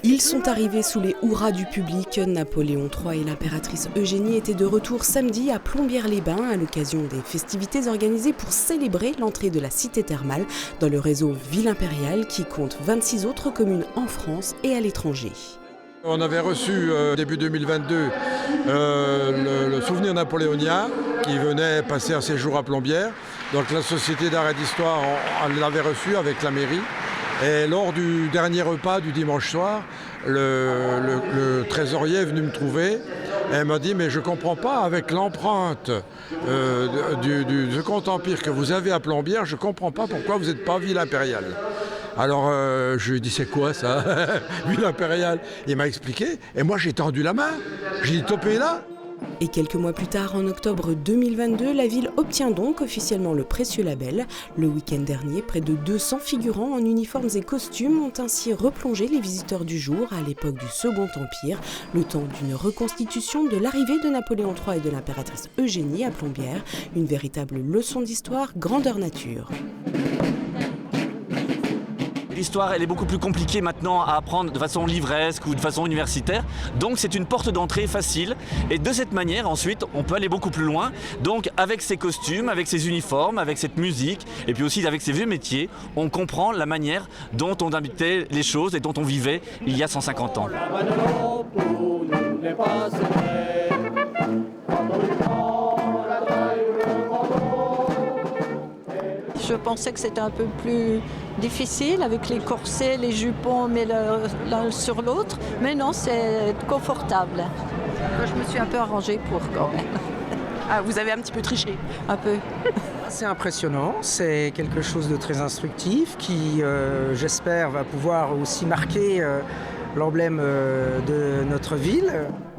Ils sont arrivés sous les hurrahs du public. Napoléon III et l'impératrice Eugénie étaient de retour samedi à Plombières-les-Bains à l'occasion des festivités organisées pour célébrer l'entrée de la cité thermale dans le réseau Ville Impériale qui compte 26 autres communes en France et à l'étranger. On avait reçu début 2022 le souvenir napoléonien qui venait passer un séjour à Plombières. Donc la Société d'art et d'histoire l'avait reçu avec la mairie. Et lors du dernier repas du dimanche soir, le trésorier est venu me trouver et m'a dit « mais je ne comprends pas, avec l'empreinte du Second Empire que vous avez à Plombières, je ne comprends pas pourquoi vous n'êtes pas ville impériale ». Alors je lui ai dit « c'est quoi ça, ville impériale ?» Il m'a expliqué et moi j'ai tendu la main, j'ai dit « topez là ». Et quelques mois plus tard, en octobre 2022, la ville obtient donc officiellement le précieux label. Le week-end dernier, près de 200 figurants en uniformes et costumes ont ainsi replongé les visiteurs du jour à l'époque du Second Empire, le temps d'une reconstitution de l'arrivée de Napoléon III et de l'impératrice Eugénie à Plombières, une véritable leçon d'histoire grandeur nature. L'histoire, elle est beaucoup plus compliquée maintenant à apprendre de façon livresque ou de façon universitaire. Donc c'est une porte d'entrée facile. Et de cette manière, ensuite, on peut aller beaucoup plus loin. Donc avec ces costumes, avec ces uniformes, avec cette musique, et puis aussi avec ces vieux métiers, on comprend la manière dont on habitait les choses et dont on vivait il y a 150 ans. Je pensais que c'était un peu plus difficile avec les corsets, les jupons, mais l'un sur l'autre. Mais non, c'est confortable. Je me suis un peu arrangée pour quand même. Ah, vous avez un petit peu triché? Un peu. C'est impressionnant, c'est quelque chose de très instructif qui, j'espère, va pouvoir aussi marquer l'emblème de notre ville.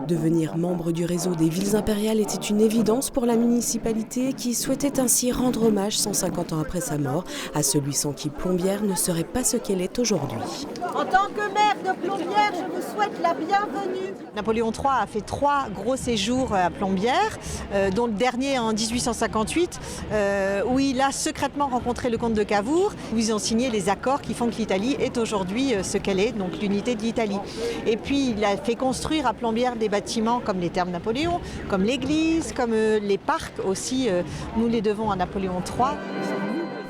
Devenir membre du réseau des villes impériales était une évidence pour la municipalité qui souhaitait ainsi rendre hommage 150 ans après sa mort à celui sans qui Plombières ne serait pas ce qu'elle est aujourd'hui. En tant que maire de Plombières, je vous souhaite la bienvenue. Napoléon III a fait 3 gros séjours à Plombières, dont le dernier en 1858, où il a secrètement rencontré le comte de Cavour, où ils ont signé les accords qui font que l'Italie est aujourd'hui ce qu'elle est, donc l'unité de l'Italie. Et puis il a fait construire à Plombières des bâtiments comme les thermes Napoléon, comme l'église, comme les parcs aussi, nous les devons à Napoléon III.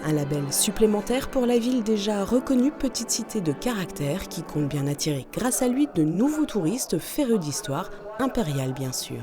Un label supplémentaire pour la ville déjà reconnue petite cité de caractère qui compte bien attirer grâce à lui de nouveaux touristes férus d'histoire, impériale bien sûr.